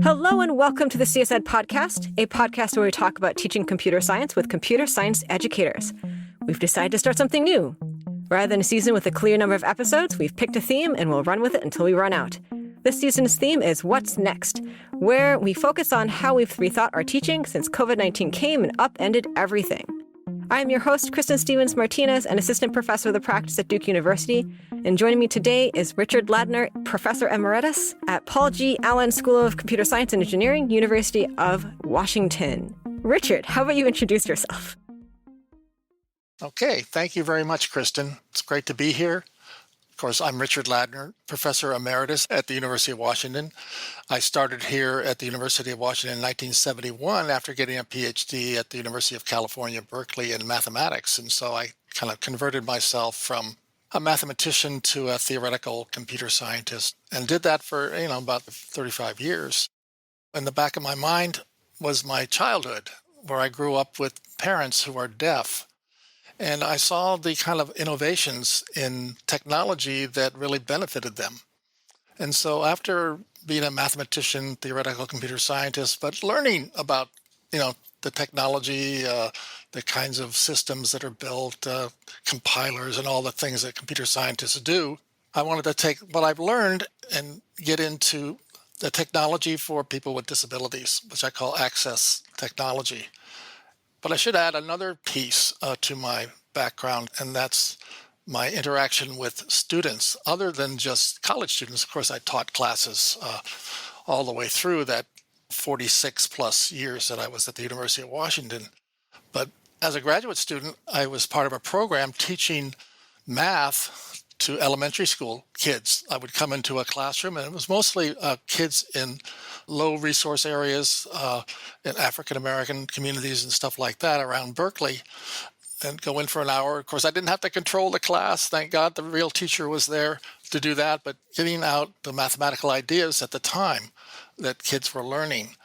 Hello and welcome to the CSEd podcast, a podcast where we talk about teaching computer science with computer science educators. We've decided to start something new. Rather than a season with a clear number of episodes, we've picked a theme and we'll run with it until we run out. This season's theme is What's Next, where we focus on how we've rethought our teaching since COVID-19 came and upended everything. I'm your host, Kristen Stevens-Martinez, an assistant professor of the practice at Duke University. And joining me today is Richard Ladner, professor emeritus at Paul G. Allen School of Computer Science and Engineering, University of Washington. Richard, how about you introduce yourself? Okay, thank you very much, Kristen. It's great to be here. Of course, I'm Richard Ladner, professor emeritus at the University of Washington. I started here at the University of Washington in 1971 after getting a PhD at the University of California, Berkeley in mathematics. And so I kind of converted myself from a mathematician to a theoretical computer scientist and did that for, about 35 years. In the back of my mind was my childhood, where I grew up with parents who are deaf. And I saw the kind of innovations in technology that really benefited them. And so after being a mathematician, theoretical computer scientist, but learning about, the technology, the kinds of systems that are built, compilers and all the things that computer scientists do, I wanted to take what I've learned and get into the technology for people with disabilities, which I call access technology. But I should add another piece to my background, and that's my interaction with students, other than just college students. Of course, I taught classes all the way through that 46 plus years that I was at the University of Washington. But as a graduate student, I was part of a program teaching math to elementary school kids. I would come into a classroom, and it was mostly kids in low resource areas, in African-American communities and stuff like that around Berkeley, and go in for an hour. Of course, I didn't have to control the class. Thank God the real teacher was there to do that, but getting out the mathematical ideas at the time that kids were learning.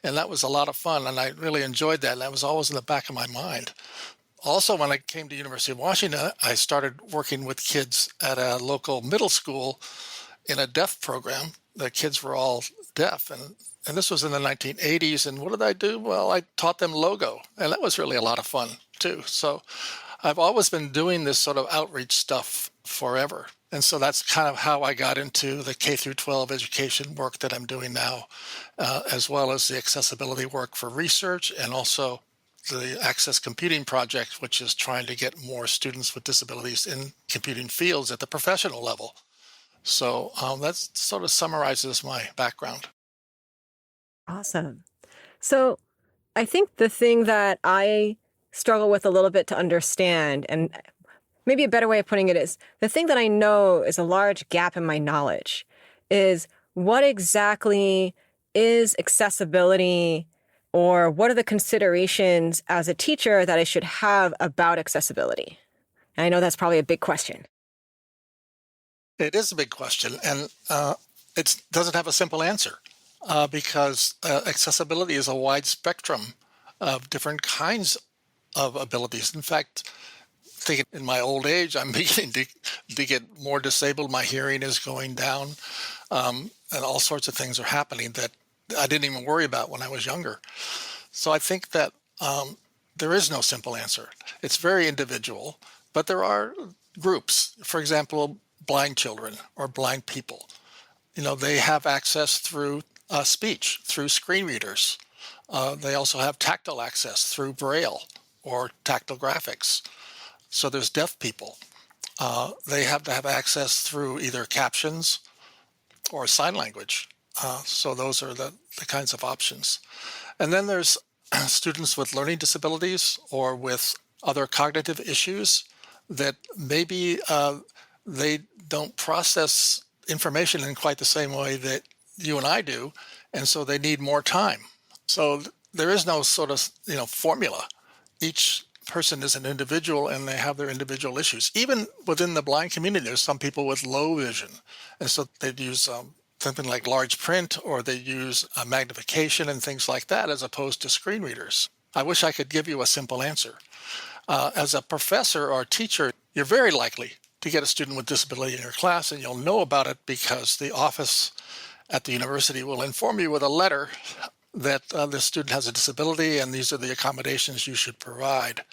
And that was a lot of fun, and I really enjoyed that, and that was always in the back of my mind. Also, when I came to University of Washington, I started working with kids at a local middle school in a deaf program. The kids were all deaf, and this was in the 1980s. And what did I do? Well, I taught them Logo, and that was really a lot of fun, too. So I've always been doing this sort of outreach stuff forever. And so that's kind of how I got into the K through 12 education work that I'm doing now, as well as the accessibility work for research and also the Access Computing project, which is trying to get more students with disabilities in computing fields at the professional level. So that sort of summarizes my background. Awesome. So I think the thing that I struggle with a little bit to understand, and maybe a better way of putting it is, the thing that I know is a large gap in my knowledge is what exactly is accessibility, or what are the considerations as a teacher that I should have about accessibility? And I know that's probably a big question. It is a big question, and it doesn't have a simple answer because accessibility is a wide spectrum of different kinds of abilities. In fact, thinking in my old age, I'm beginning to get more disabled. My hearing is going down, and all sorts of things are happening that I didn't even worry about when I was younger. So I think that there is no simple answer. It's very individual, but there are groups. For example, blind children or blind people. They have access through speech, through screen readers. They also have tactile access through Braille or tactile graphics. So there's deaf people. They have to have access through either captions or sign language. So those are the kinds of options. And then there's students with learning disabilities or with other cognitive issues that maybe they don't process information in quite the same way that you and I do, and so they need more time. So there is no sort of formula. Each person is an individual and they have their individual issues. Even within the blind community, there's some people with low vision, and so they'd use something like large print, or they use magnification and things like that as opposed to screen readers. I wish I could give you a simple answer. As a professor or teacher, you're very likely to get a student with disability in your class, and you'll know about it because the office at the university will inform you with a letter that the student has a disability and these are the accommodations you should provide.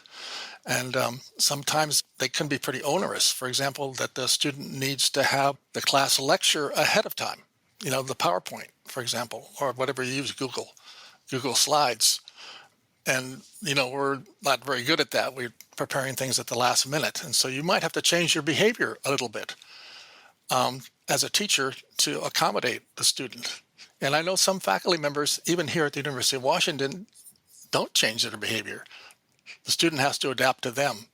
And sometimes they can be pretty onerous. For example, that the student needs to have the class lecture ahead of time, the PowerPoint, for example, or whatever you use, Google Slides. And, we're not very good at that. We're preparing things at the last minute. And so you might have to change your behavior a little bit as a teacher to accommodate the student. And I know some faculty members, even here at the University of Washington, don't change their behavior. The student has to adapt to them.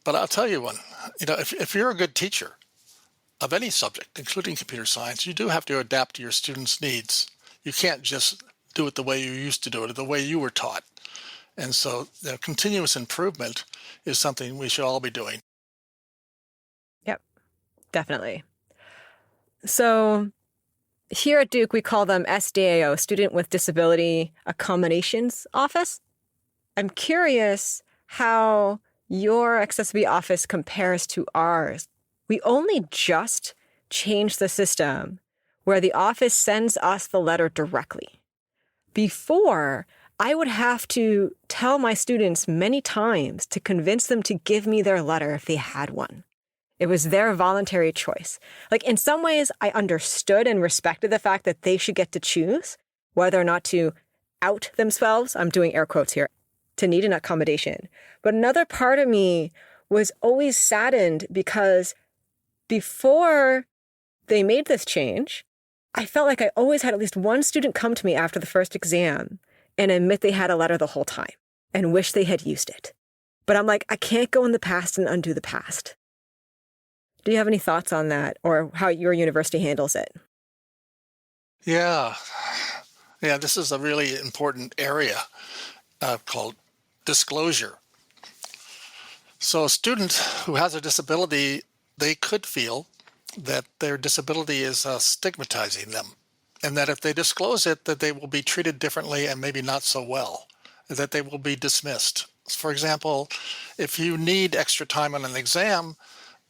But I'll tell you one, if you're a good teacher of any subject, including computer science, you do have to adapt to your students' needs. You can't just do it the way you used to do it, or the way you were taught. And so the continuous improvement is something we should all be doing. Yep, definitely. So here at Duke, we call them SDAO, Student with Disability Accommodations Office. I'm curious how your accessibility office compares to ours. We only just changed the system where the office sends us the letter directly. Before, I would have to tell my students many times to convince them to give me their letter if they had one. It was their voluntary choice. Like, in some ways, I understood and respected the fact that they should get to choose whether or not to out themselves, I'm doing air quotes here, to need an accommodation. But another part of me was always saddened because before they made this change, I felt like I always had at least one student come to me after the first exam and admit they had a letter the whole time and wish they had used it. But I'm like, I can't go in the past and undo the past. Do you have any thoughts on that or how your university handles it? Yeah, this is a really important area called disclosure. So a student who has a disability, they could feel that their disability is stigmatizing them, and that if they disclose it, that they will be treated differently and maybe not so well, that they will be dismissed. For example, if you need extra time on an exam,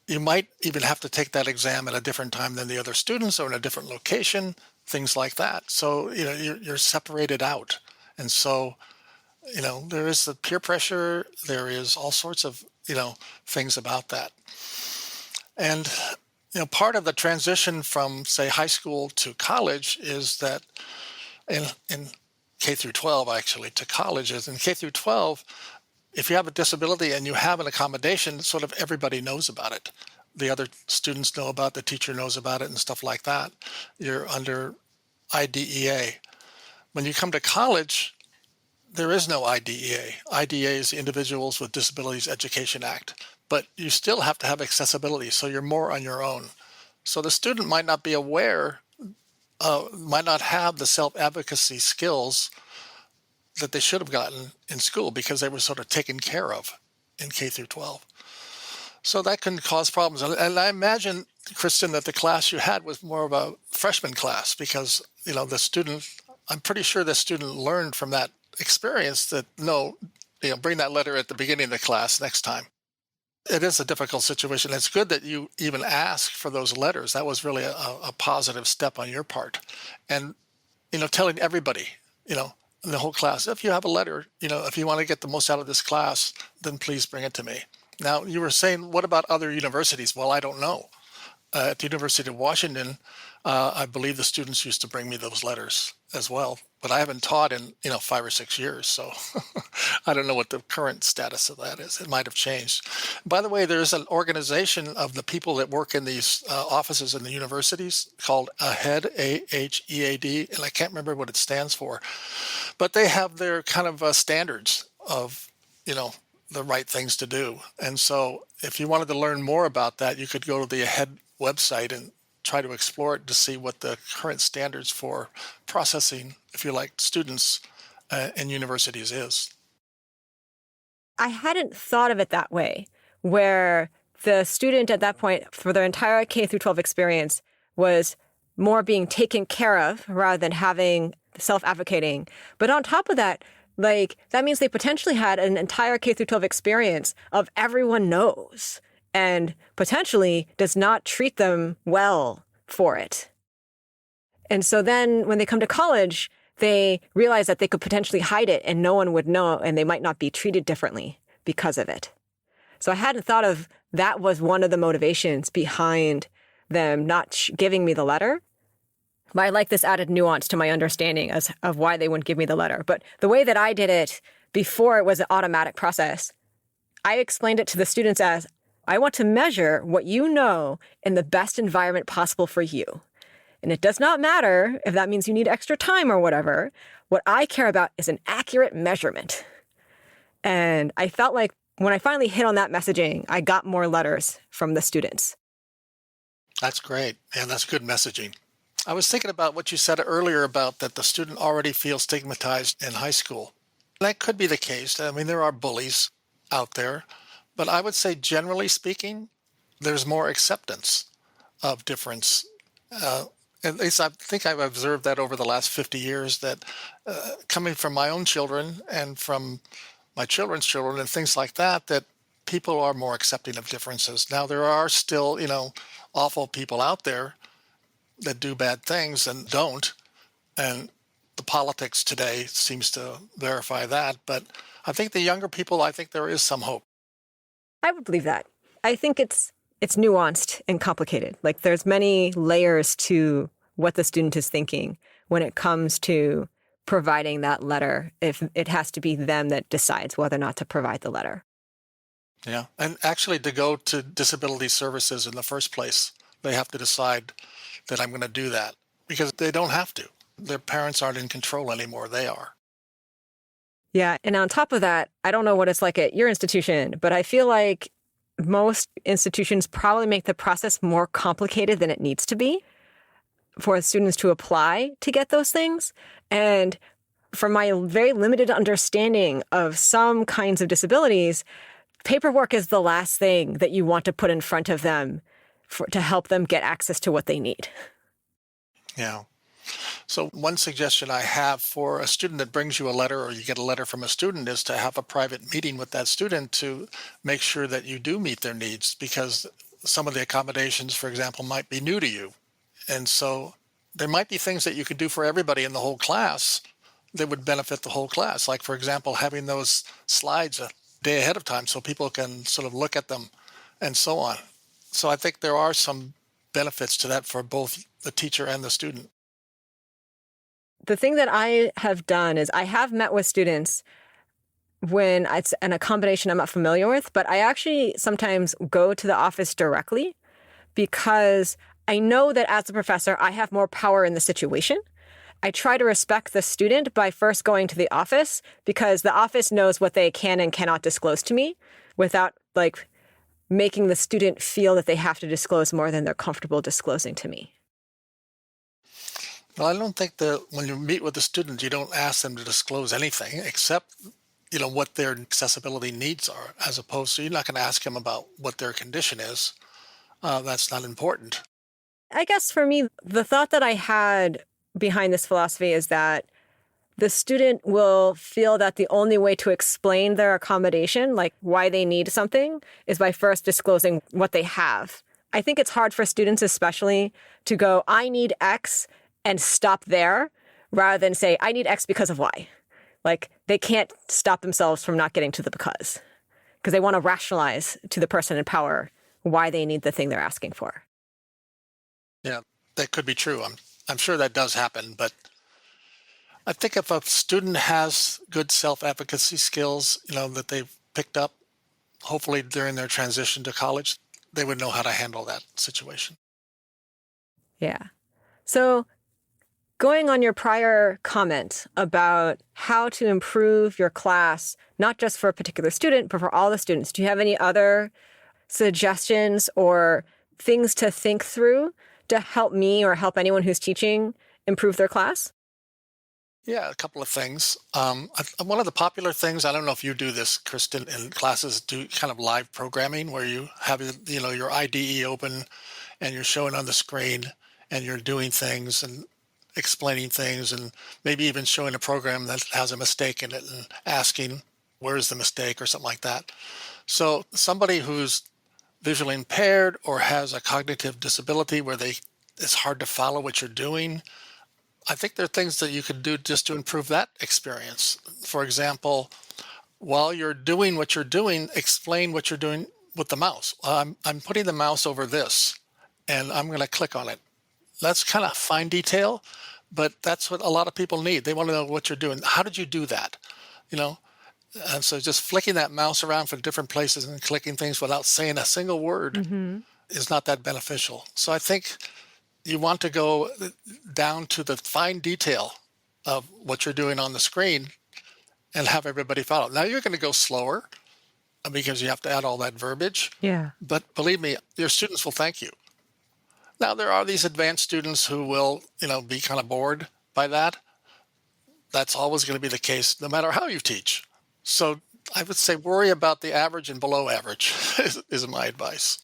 you might even have to take that exam at a different time than the other students or in a different location, things like that. So, you're separated out. And so, there is the peer pressure, there is all sorts of, things about that. And, part of the transition from, say, high school to college is that in K through 12, actually, to colleges, in K through 12, if you have a disability and you have an accommodation, sort of everybody knows about it. The other students know about it, the teacher knows about it and stuff like that. You're under IDEA. When you come to college, there is no IDEA. IDEA is the Individuals with Disabilities Education Act, but you still have to have accessibility, so you're more on your own. So the student might not be aware, might not have the self-advocacy skills that they should have gotten in school because they were sort of taken care of in K through 12. So that can cause problems. And I imagine, Kristen, that the class you had was more of a freshman class because, the student, I'm pretty sure the student learned from that experience that, bring that letter at the beginning of the class next time. It is a difficult situation. It's good that you even asked for those letters. That was really a positive step on your part. And, telling everybody, in the whole class, if you have a letter, if you want to get the most out of this class, then please bring it to me. Now, you were saying, what about other universities? Well, I don't know. At the University of Washington, I believe the students used to bring me those letters as well. But I haven't taught in, 5 or 6 years, so I don't know what the current status of that is. It might have changed. By the way, there's an organization of the people that work in these offices in the universities called AHEAD, AHEAD, and I can't remember what it stands for. But they have their kind of standards of, the right things to do. And so if you wanted to learn more about that, you could go to the AHEAD website and try to explore it to see what the current standards for processing, if you like, students in universities is. I hadn't thought of it that way, where the student at that point for their entire K through 12 experience was more being taken care of rather than having self-advocating. But on top of that, that means they potentially had an entire K through 12 experience of everyone knows and potentially does not treat them well for it. And so then when they come to college, they realize that they could potentially hide it and no one would know, and they might not be treated differently because of it. So I hadn't thought of that was one of the motivations behind them not giving me the letter. But I like this added nuance to my understanding of why they wouldn't give me the letter. But the way that I did it before it was an automatic process, I explained it to the students as, I want to measure what you know in the best environment possible for you. And it does not matter if that means you need extra time or whatever. What I care about is an accurate measurement. And I felt like when I finally hit on that messaging, I got more letters from the students. That's great. And that's good messaging. I was thinking about what you said earlier about that the student already feels stigmatized in high school. That could be the case. I mean, there are bullies out there, but I would say generally speaking, there's more acceptance of difference. At least I think I've observed that over the last 50 years, that coming from my own children and from my children's children and things like that, that people are more accepting of differences. Now, there are still, awful people out there that do bad things and don't. And the politics today seems to verify that. But I think the younger people, I think there is some hope. I would believe that. I think it's nuanced and complicated. Like there's many layers to what the student is thinking when it comes to providing that letter, if it has to be them that decides whether or not to provide the letter. Yeah. And actually to go to disability services in the first place, they have to decide that I'm going to do that because they don't have to. Their parents aren't in control anymore. They are. Yeah. And on top of that, I don't know what it's like at your institution, but I feel like most institutions probably make the process more complicated than it needs to be for students to apply to get those things. And from my very limited understanding of some kinds of disabilities, paperwork is the last thing that you want to put in front of them to help them get access to what they need. Yeah. So one suggestion I have for a student that brings you a letter or you get a letter from a student is to have a private meeting with that student to make sure that you do meet their needs, because some of the accommodations, for example, might be new to you. And so there might be things that you could do for everybody in the whole class that would benefit the whole class. Like, for example, having those slides a day ahead of time so people can sort of look at them and so on. So I think there are some benefits to that for both the teacher and the student. The thing that I have done is I have met with students when it's an accommodation I'm not familiar with, but I actually sometimes go to the office directly because I know that as a professor, I have more power in the situation. I try to respect the student by first going to the office because the office knows what they can and cannot disclose to me without making the student feel that they have to disclose more than they're comfortable disclosing to me. Well, I don't think that when you meet with the student, you don't ask them to disclose anything except, what their accessibility needs are, as opposed to you're not going to ask them about what their condition is. That's not important. I guess for me, the thought that I had behind this philosophy is that the student will feel that the only way to explain their accommodation, like why they need something, is by first disclosing what they have. I think it's hard for students especially to go, I need X, and stop there rather than say, I need X because of Y. Like they can't stop themselves from not getting to the because they want to rationalize to the person in power why they need the thing they're asking for. Yeah, that could be true. I'm sure that does happen, but I think if a student has good self-efficacy skills, that they've picked up, hopefully during their transition to college, they would know how to handle that situation. Yeah. So going on your prior comment about how to improve your class, not just for a particular student, but for all the students, do you have any other suggestions or things to think through to help me or help anyone who's teaching improve their class? Yeah, a couple of things. One of the popular things, I don't know if you do this, Kristen, in classes, do kind of live programming where you have, your IDE open and you're showing on the screen and you're doing things and explaining things and maybe even showing a program that has a mistake in it and asking, where's the mistake or something like that. So somebody who's visually impaired or has a cognitive disability where it's hard to follow what you're doing, I think there are things that you could do just to improve that experience. For example, while you're doing what you're doing, explain what you're doing with the mouse. I'm putting the mouse over this, and I'm going to click on it. That's kind of fine detail, but that's what a lot of people need. They want to know what you're doing. How did you do that? You know, and so just flicking that mouse around for different places and clicking things without saying a single word is not that beneficial. So I think you want to go down to the fine detail of what you're doing on the screen and have everybody follow. Now you're going to go slower because you have to add all that verbiage. Yeah. But believe me, your students will thank you. Now there are these advanced students who will, be kind of bored by that. That's always going to be the case, no matter how you teach. So I would say worry about the average and below average is my advice.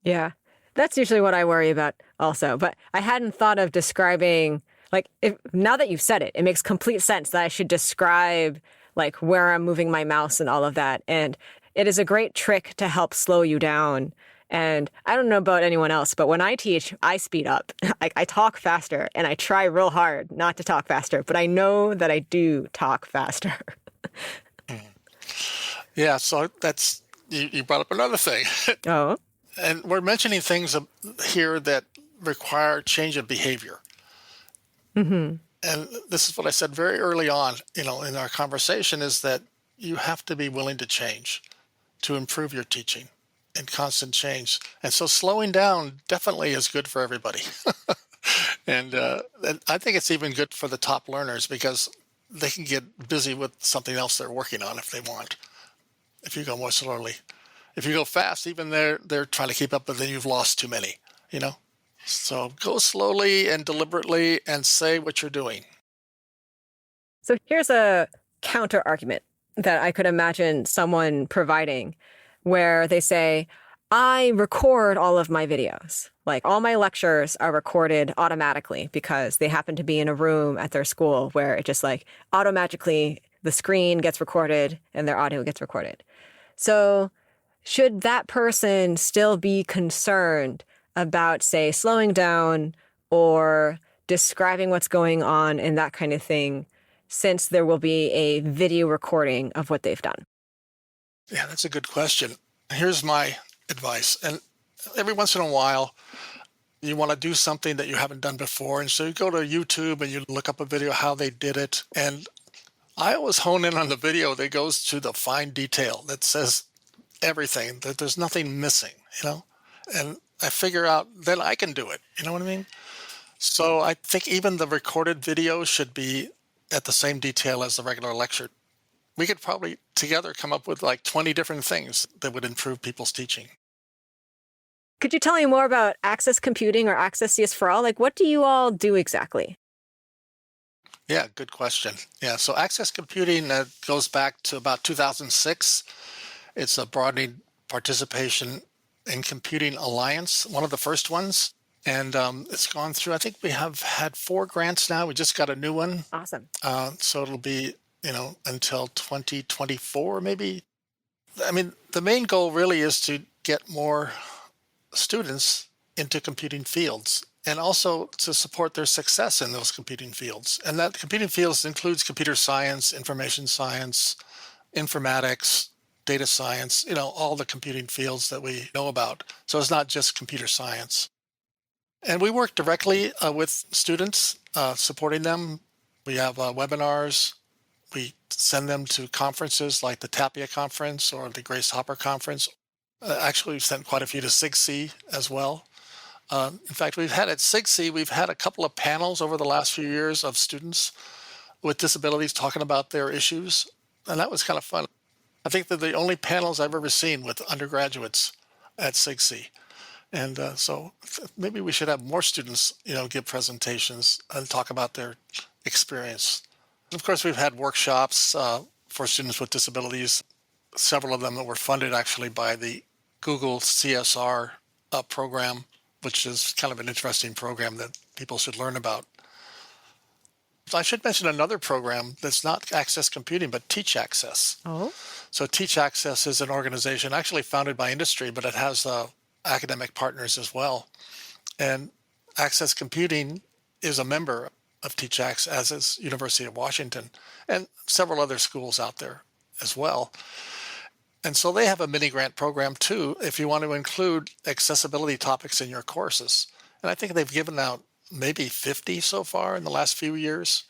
Yeah. That's usually what I worry about also. But I hadn't thought of describing, now that you've said it, it makes complete sense that I should describe where I'm moving my mouse and all of that. And it is a great trick to help slow you down. And I don't know about anyone else, but when I teach, I speed up. I talk faster, and I try real hard not to talk faster, but I know that I do talk faster. Yeah, so that's, you brought up another thing. Oh. And we're mentioning things here that require change of behavior. And this is what I said very early on, in our conversation, is that you have to be willing to change to improve your teaching and constant change. And so slowing down definitely is good for everybody. And I think it's even good for the top learners because they can get busy with something else they're working on if they want, if you go more slowly. If you go fast, even they're trying to keep up, but then you've lost too many, So go slowly and deliberately and say what you're doing. So here's a counter argument that I could imagine someone providing where they say, I record all of my videos. All my lectures are recorded automatically because they happen to be in a room at their school where it just automatically the screen gets recorded and their audio gets recorded. So should that person still be concerned about, say, slowing down or describing what's going on and that kind of thing, since there will be a video recording of what they've done? Yeah, that's a good question. Here's my advice. And every once in a while, you want to do something that you haven't done before. And so you go to YouTube and you look up a video, how they did it. And I always hone in on the video that goes to the fine detail that says everything, that there's nothing missing, and I figure out then I can do it. You know what I mean? So I think even the recorded video should be at the same detail as the regular lecture. We could probably together come up with 20 different things that would improve people's teaching. Could you tell me more about Access Computing or AccessCSforAll? What do you all do exactly? Yeah, good question. Yeah, so Access Computing goes back to about 2006. It's a broadening participation in computing alliance, one of the first ones. And it's gone through, I think we have had 4 grants now. We just got a new one. Awesome. So it'll be, until 2024, maybe. I mean, the main goal really is to get more students into computing fields and also to support their success in those computing fields. And that computing fields includes computer science, information science, informatics, data science, all the computing fields that we know about. So it's not just computer science. And we work directly with students, supporting them. We have webinars. We send them to conferences like the Tapia Conference or the Grace Hopper Conference. Actually, we've sent quite a few to S3xE as well. In fact, we've had at S3xE, we've had a couple of panels over the last few years of students with disabilities talking about their issues. And that was kind of fun. I think they're the only panels I've ever seen with undergraduates at S3xE. And so maybe we should have more students, give presentations and talk about their experience. Of course, we've had workshops for students with disabilities, several of them that were funded actually by the Google CSR program, which is kind of an interesting program that people should learn about. I should mention another program that's not Access Computing, but Teach Access. Oh. So Teach Access is an organization actually founded by industry, but it has academic partners as well. And Access Computing is a member of TeachAccess, as is University of Washington, and several other schools out there as well. And so they have a mini grant program too, if you want to include accessibility topics in your courses. And I think they've given out maybe 50 so far in the last few years.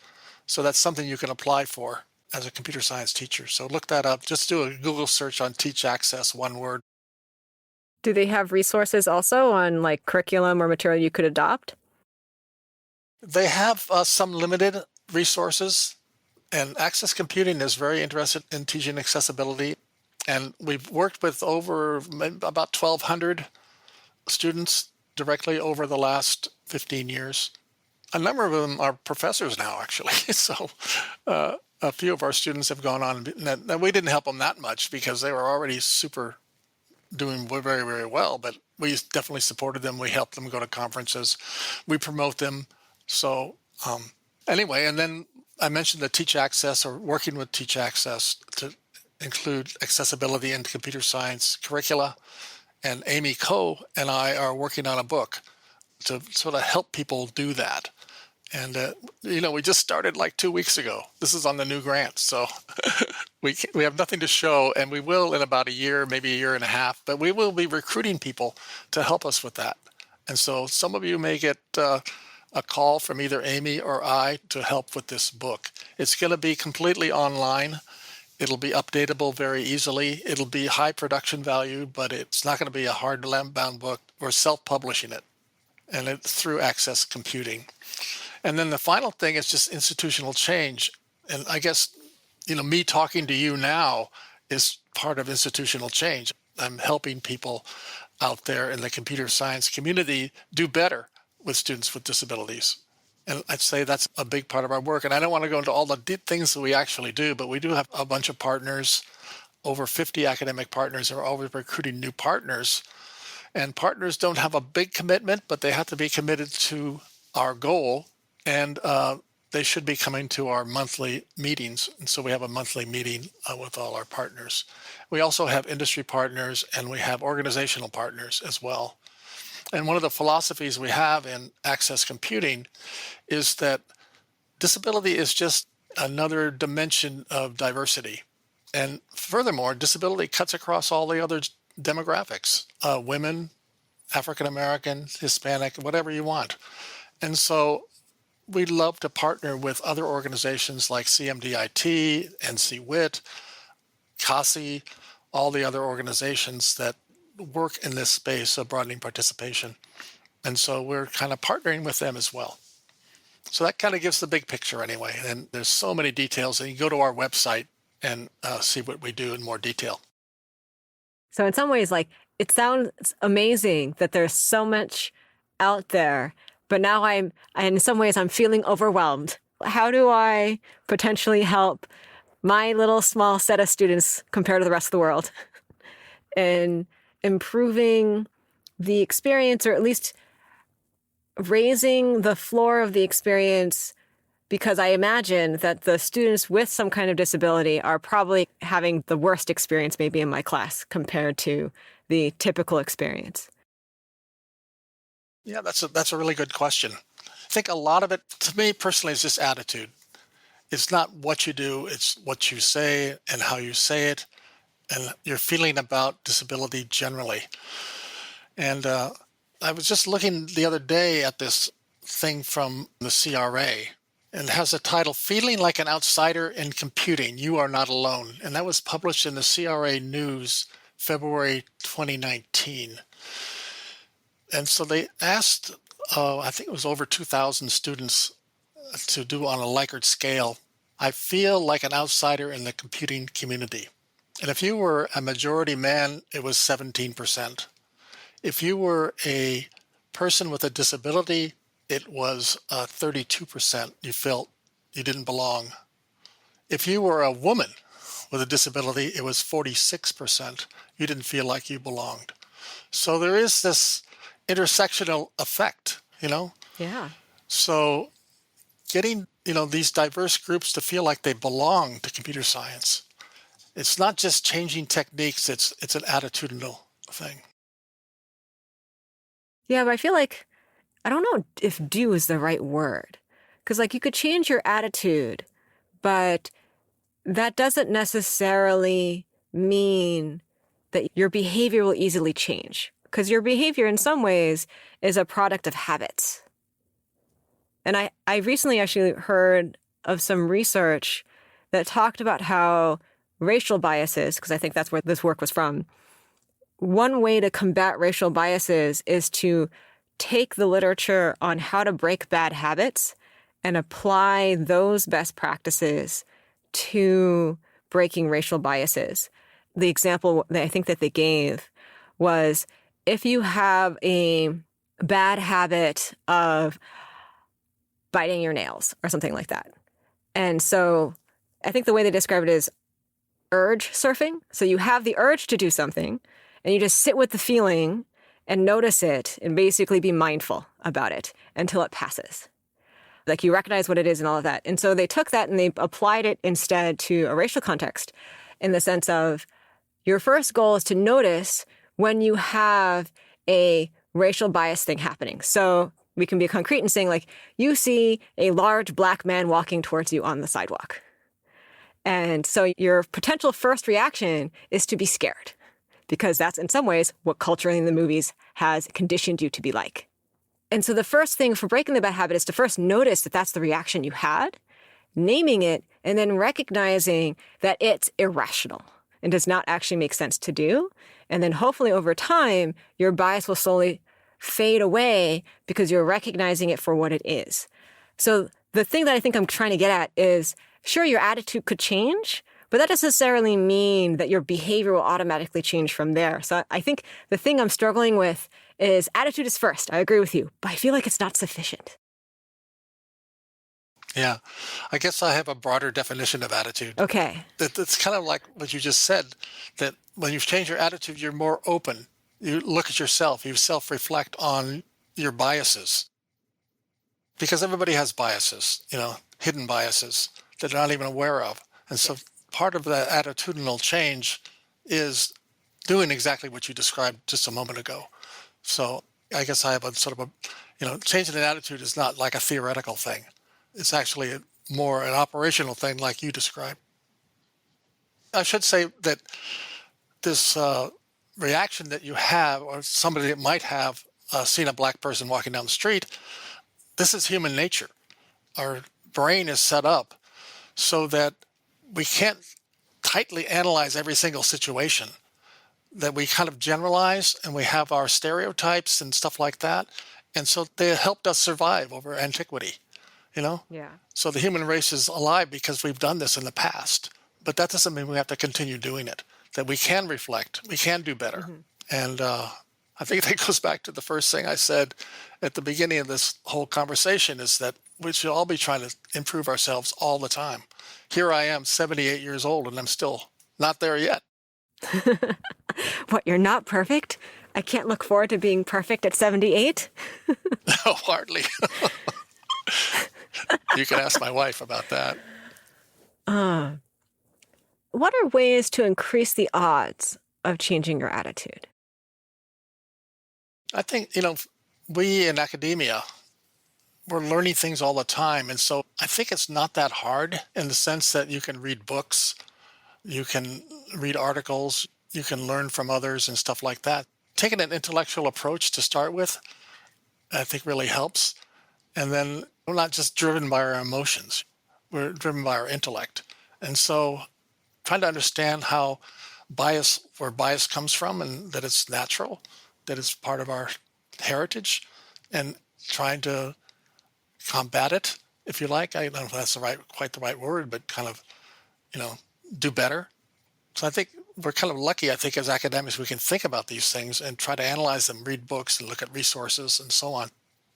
So that's something you can apply for as a computer science teacher. So look that up. Just do a Google search on TeachAccess, one word. Do they have resources also on like curriculum or material you could adopt? They have some limited resources, and Access Computing is very interested in teaching accessibility. And we've worked with over about 1,200 students directly over the last 15 years. A number of them are professors now, actually. So a few of our students have gone on. And we didn't help them that much because they were already doing very, very well. But we definitely supported them. We helped them go to conferences. We promote them. So anyway, and then I mentioned the TeachAccess, or working with TeachAccess to include accessibility in computer science curricula. And Amy Coe and I are working on a book to sort of help people do that. And, we just started like 2 weeks ago. This is on the new grant. So we have nothing to show, and we will in about a year, maybe a year and a half, but we will be recruiting people to help us with that. And so some of you may get a call from either Amy or I to help with this book. It's going to be completely online. It'll be updatable very easily. It'll be high production value, but it's not going to be a hardbound book. We're self-publishing it, and it's through Access Computing. And then the final thing is just institutional change. And I guess, me talking to you now is part of institutional change. I'm helping people out there in the computer science community do better with students with disabilities. And I'd say that's a big part of our work. And I don't want to go into all the deep things that we actually do, but we do have a bunch of partners, over 50 academic partners, and we're always recruiting new partners. And partners don't have a big commitment, but they have to be committed to our goal. And they should be coming to our monthly meetings. And so we have a monthly meeting with all our partners. We also have industry partners, and we have organizational partners as well. And one of the philosophies we have in Access Computing is that disability is just another dimension of diversity. And furthermore, disability cuts across all the other demographics, women, African American, Hispanic, whatever you want. And so we'd love to partner with other organizations like CMDIT, NCWIT, CASI, all the other organizations that work in this space of broadening participation. And so we're kind of partnering with them as well. So that kind of gives the big picture anyway. And there's so many details, and you can go to our website and see what we do in more detail. So in some ways, like, it sounds amazing that there's so much out there, but now in some ways, I'm feeling overwhelmed. How do I potentially help my little small set of students compared to the rest of the world in improving the experience, or at least raising the floor of the experience? Because I imagine that the students with some kind of disability are probably having the worst experience maybe in my class compared to the typical experience. Yeah, that's a really good question. I think a lot of it, to me personally, is just attitude. It's not what you do, it's what you say and how you say it, and your feeling about disability generally. And I was just looking the other day at this thing from the CRA, and it has the title, Feeling Like an Outsider in Computing, You Are Not Alone. And that was published in the CRA News, February 2019. And so they asked, I think it was over 2,000 students to do on a Likert scale, I feel like an outsider in the computing community. And if you were a majority man, it was 17%. If you were a person with a disability, it was 32%. You felt you didn't belong. If you were a woman with a disability, it was 46%. You didn't feel like you belonged. So there is this intersectional effect, Yeah. So getting, these diverse groups to feel like they belong to computer science. It's not just changing techniques, it's an attitudinal thing. Yeah, but I feel like, I don't know if do is the right word, Because like you could change your attitude, but that doesn't necessarily mean that your behavior will easily change. Because your behavior in some ways is a product of habits. And I recently actually heard of some research that talked about how racial biases, because I think that's where this work was from, one way to combat racial biases is to take the literature on how to break bad habits and apply those best practices to breaking racial biases. The example that I think that they gave was if you have a bad habit of biting your nails or something like that. And so I think the way they describe it is urge surfing. So you have the urge to do something and you just sit with the feeling and notice it and basically be mindful about it until it passes. Like you recognize what it is and all of that. And so they took that and they applied it instead to a racial context in the sense of your first goal is to notice when you have a racial bias thing happening. So we can be concrete in saying like, you see a large black man walking towards you on the sidewalk. And so your potential first reaction is to be scared because that's in some ways what culture in the movies has conditioned you to be like. And so the first thing for breaking the bad habit is to first notice that that's the reaction you had, naming it, and then recognizing that it's irrational and does not actually make sense to do. And then hopefully over time, your bias will slowly fade away because you're recognizing it for what it is. So the thing that I think I'm trying to get at is, sure, your attitude could change, but that doesn't necessarily mean that your behavior will automatically change from there. So I think the thing I'm struggling with is attitude is first. I agree with you, but I feel like it's not sufficient. Yeah. I guess I have a broader definition of attitude. Okay. It's kind of like what you just said, that when you've changed your attitude, you're more open. You look at yourself, you self-reflect on your biases. Because everybody has biases, hidden biases that they're not even aware of. And so part of that attitudinal change is doing exactly what you described just a moment ago. So I guess I have a sort of changing an attitude is not like a theoretical thing. It's actually more an operational thing like you described. I should say that this reaction that you have, or somebody that might have seen a black person walking down the street, this is human nature. Our brain is set up so that we can't tightly analyze every single situation, that we kind of generalize and we have our stereotypes and stuff like that. And so they helped us survive over antiquity, Yeah. So the human race is alive because we've done this in the past. But that doesn't mean we have to continue doing it, that we can reflect, we can do better. Mm-hmm. And I think that goes back to the first thing I said at the beginning of this whole conversation is that we should all be trying to improve ourselves all the time. Here I am, 78 years old, and I'm still not there yet. What, you're not perfect? I can't look forward to being perfect at 78? No, hardly. You can ask my wife about that. What are ways to increase the odds of changing your attitude? I think, we in academia, we're learning things all the time. And so I think it's not that hard in the sense that you can read books, you can read articles, you can learn from others and stuff like that. Taking an intellectual approach to start with, I think really helps. And then we're not just driven by our emotions, we're driven by our intellect. And so trying to understand where bias comes from and that it's natural, that it's part of our heritage, and trying to combat it, if you like. I don't know if that's quite the right word, but kind of, do better. So I think we're kind of lucky, I think, as academics, we can think about these things and try to analyze them, read books and look at resources and so on.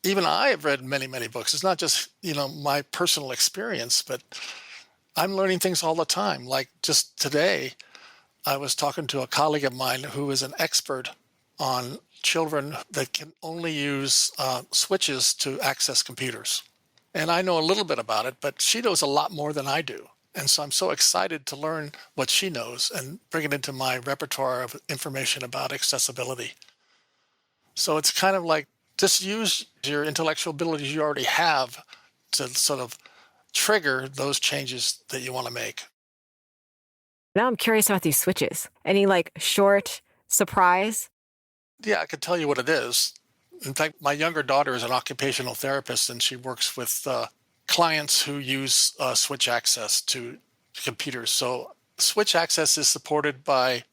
Even I have read many, many books. It's not just, my personal experience, but I'm learning things all the time. Like just today, I was talking to a colleague of mine who is an expert on children that can only use switches to access computers. And I know a little bit about it, but she knows a lot more than I do. And so I'm so excited to learn what she knows and bring it into my repertoire of information about accessibility. So it's kind of like just use your intellectual abilities you already have to sort of trigger those changes that you want to make. Now I'm curious about these switches. Any like short surprise? Yeah, I could tell you what it is. In fact, my younger daughter is an occupational therapist, and she works with clients who use switch access to computers. So switch access is supported by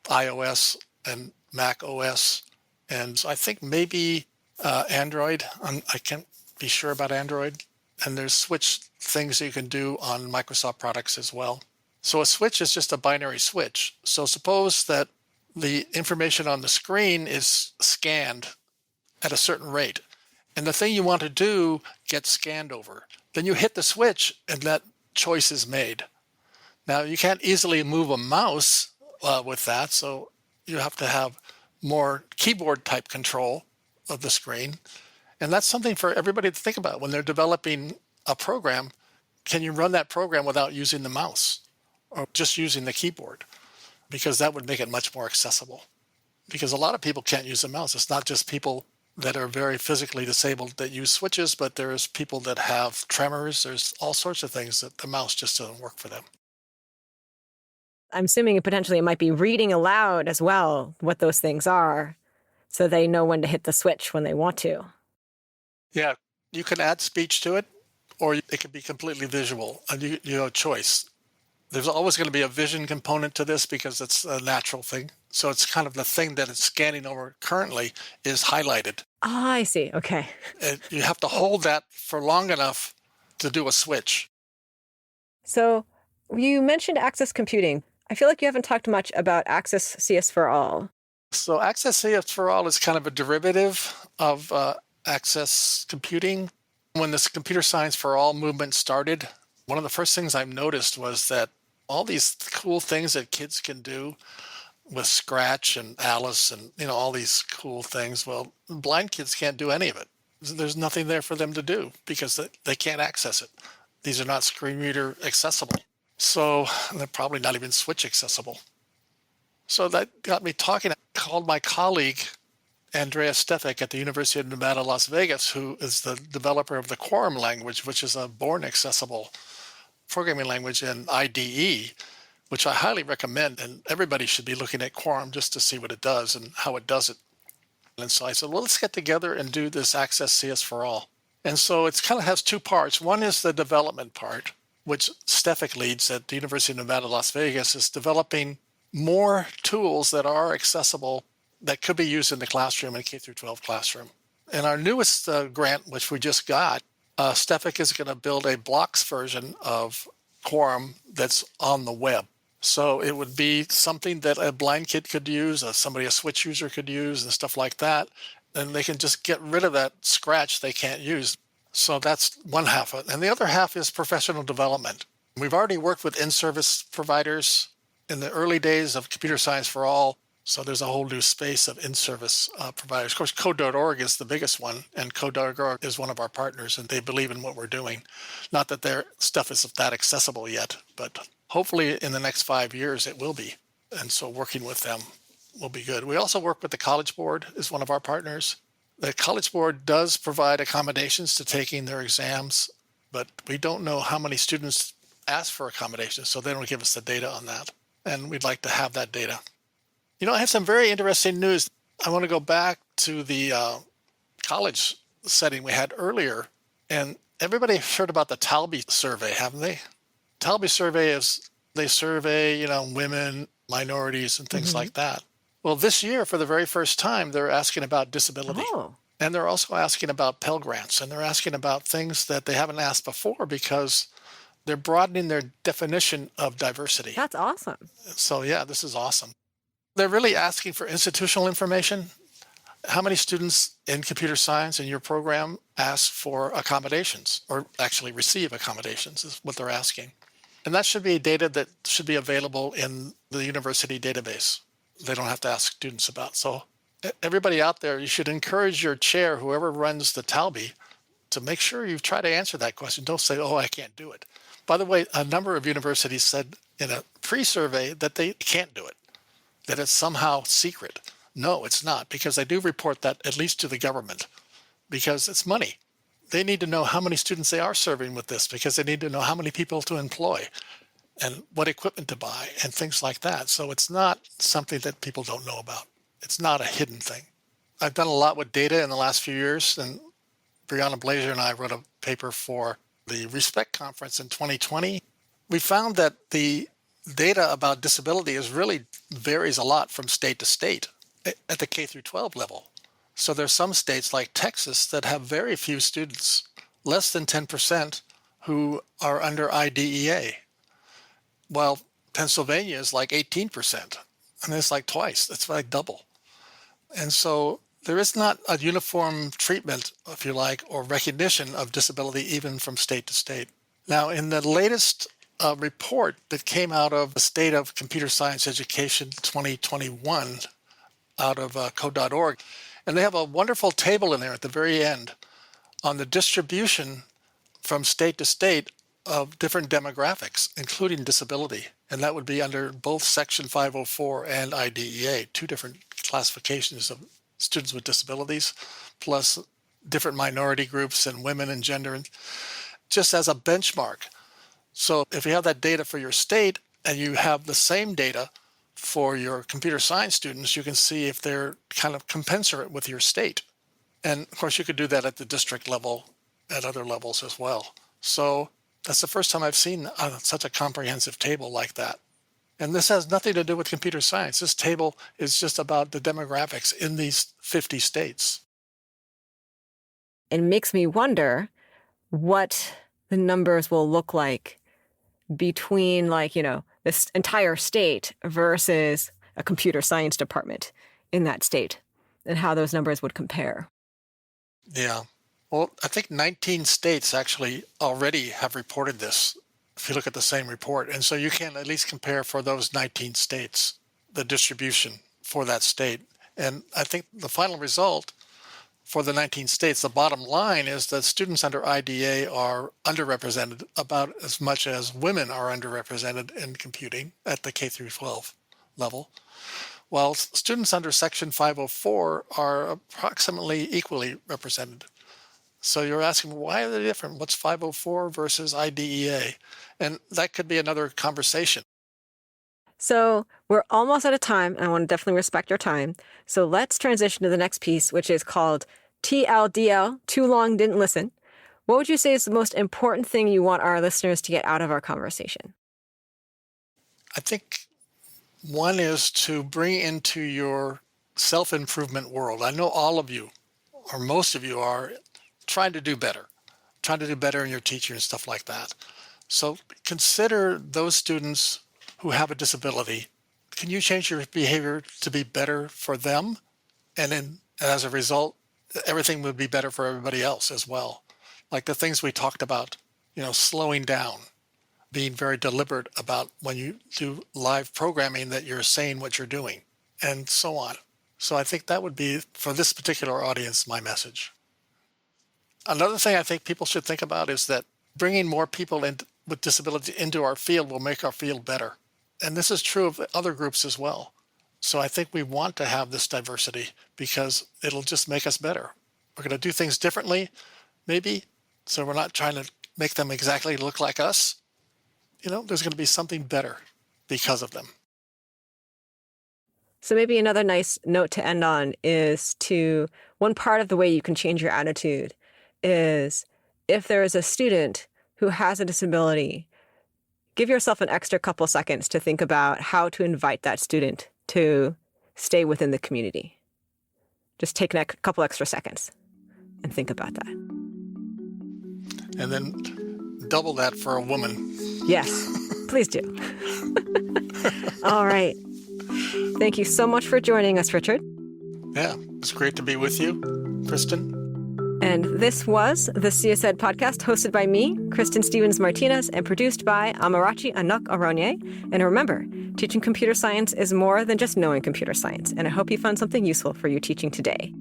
iOS and Mac OS, and I think maybe Android. I can't be sure about Android. And there's switch things that you can do on Microsoft products as well. So a switch is just a binary switch. So suppose that the information on the screen is scanned at a certain rate, and the thing you want to do gets scanned over. Then you hit the switch, and that choice is made. Now, you can't easily move a mouse with that, so you have to have more keyboard type control of the screen. And that's something for everybody to think about when they're developing a program. Can you run that program without using the mouse or just using the keyboard? Because that would make it much more accessible. Because a lot of people can't use a mouse. It's not just people that are very physically disabled that use switches, but there's people that have tremors. There's all sorts of things that the mouse just doesn't work for them. I'm assuming potentially it might be reading aloud as well what those things are, so they know when to hit the switch when they want to. Yeah, you can add speech to it, or it can be completely visual. And you have a choice. There's always going to be a vision component to this because it's a natural thing. So it's kind of the thing that it's scanning over currently is highlighted. Ah, I see. Okay. And you have to hold that for long enough to do a switch. So you mentioned Access Computing. I feel like you haven't talked much about AccessCSforAll. So AccessCSforAll is kind of a derivative of Access Computing. When this computer science for all movement started, one of the first things I noticed was that all these cool things that kids can do with Scratch and Alice and all these cool things, well, blind kids can't do any of it. There's nothing there for them to do because they can't access it. These are not screen reader accessible. So they're probably not even switch accessible. So that got me talking. I called my colleague, Andreas Stefik at the University of Nevada, Las Vegas, who is the developer of the Quorum language, which is a born accessible programming language in IDE, which I highly recommend. And everybody should be looking at Quorum just to see what it does and how it does it. And so I said, well, let's get together and do this AccessCSforAll. And so it kind of has two parts. One is the development part, which Stefik leads at the University of Nevada, Las Vegas, is developing more tools that are accessible that could be used in the classroom and K-12 classroom. In our newest grant, which we just got, Stefik is going to build a blocks version of Quorum that's on the web. So it would be something that a blind kid could use, a switch user could use, and stuff like that. And they can just get rid of that scratch they can't use. So that's one half of it. And the other half is professional development. We've already worked with in-service providers in the early days of Computer Science for All. So there's a whole new space of in-service providers. Of course, Code.org is the biggest one, and Code.org is one of our partners, and they believe in what we're doing. Not that their stuff is that accessible yet, but hopefully in the next 5 years it will be. And so working with them will be good. We also work with the College Board is one of our partners. The College Board does provide accommodations to taking their exams, but we don't know how many students ask for accommodations, so they don't give us the data on that. And we'd like to have that data. I have some very interesting news. I want to go back to the college setting we had earlier. And everybody heard about the Talby survey, haven't they? Talby survey is, they survey, women, minorities, and things like that. Well, this year, for the very first time, they're asking about disability. Oh. And they're also asking about Pell Grants. And they're asking about things that they haven't asked before because they're broadening their definition of diversity. That's awesome. So, yeah, this is awesome. They're really asking for institutional information. How many students in computer science in your program ask for accommodations or actually receive accommodations is what they're asking. And that should be data that should be available in the university database. They don't have to ask students about. So everybody out there, you should encourage your chair, whoever runs the Talby, to make sure you try to answer that question. Don't say, oh, I can't do it. By the way, a number of universities said in a pre-survey that they can't do it, that it's somehow secret. No, it's not, because they do report that at least to the government, because it's money. they need to know how many students they are serving with this, because they need to know how many people to employ and what equipment to buy and things like that. So it's not something that people don't know about. It's not a hidden thing. I've done a lot with data in the last few years, and Brianna Blazer and I wrote a paper for the Respect Conference in 2020. We found that the data about disability really varies a lot from state to state at the K through 12 level. So there's some states like Texas that have very few students, less than 10%, who are under IDEA, while Pennsylvania is like 18%, and it's like twice, it's like double. And so there is not a uniform treatment, if you like, or recognition of disability even from state to state. Now, in the latest report that came out of the State of Computer Science Education 2021 out of code.org, and they have a wonderful table in there at the very end on the distribution from state to state of different demographics, including disability. And that would be under both Section 504 and IDEA, two different classifications of students with disabilities, plus different minority groups and women and gender, just as a benchmark. So if you have that data for your state and you have the same data for your computer science students, you can see if they're kind of commensurate with your state. And of course, you could do that at the district level, at other levels as well. So that's the first time I've seen such a comprehensive table like that. And this has nothing to do with computer science. This table is just about the demographics in these 50 states. It makes me wonder what the numbers will look like between, this entire state versus a computer science department in that state, and how those numbers would compare. Yeah. Well, I think 19 states actually already have reported this, if you look at the same report. And so you can at least compare for those 19 states, the distribution for that state. And I think the final result for the 19 states, the bottom line is that students under IDA are underrepresented about as much as women are underrepresented in computing at the K through 12 level, while students under Section 504 are approximately equally represented. So you're asking, why are they different? What's 504 versus IDEA? And that could be another conversation. So we're almost out of time, and I want to definitely respect your time. So let's transition to the next piece, which is called TLDL, Too Long Didn't Listen. What would you say is the most important thing you want our listeners to get out of our conversation? I think one is to bring into your self-improvement world. I know all of you, or most of you, are trying to do better in your teaching and stuff like that. So consider those students who have a disability. Can you change your behavior to be better for them? And then as a result, everything would be better for everybody else as well. Like the things we talked about, slowing down, being very deliberate about when you do live programming that you're saying what you're doing, and so on. So I think that would be, for this particular audience, my message. Another thing I think people should think about is that bringing more people with disability into our field will make our field better. And this is true of other groups as well. So I think we want to have this diversity because it'll just make us better. We're going to do things differently, maybe, so we're not trying to make them exactly look like us. There's going to be something better because of them. So maybe another nice note to end on is one part of the way you can change your attitude is if there is a student who has a disability, give yourself an extra couple seconds to think about how to invite that student to stay within the community. Just take a couple extra seconds and think about that. And then double that for a woman. Yes, please do. All right. Thank you so much for joining us, Richard. Yeah, it's great to be with you, Kristen. And this was the CSED podcast, hosted by me, Kristen Stevens-Martinez, and produced by Amarachi Anok Aronye. And remember, teaching computer science is more than just knowing computer science. And I hope you found something useful for your teaching today.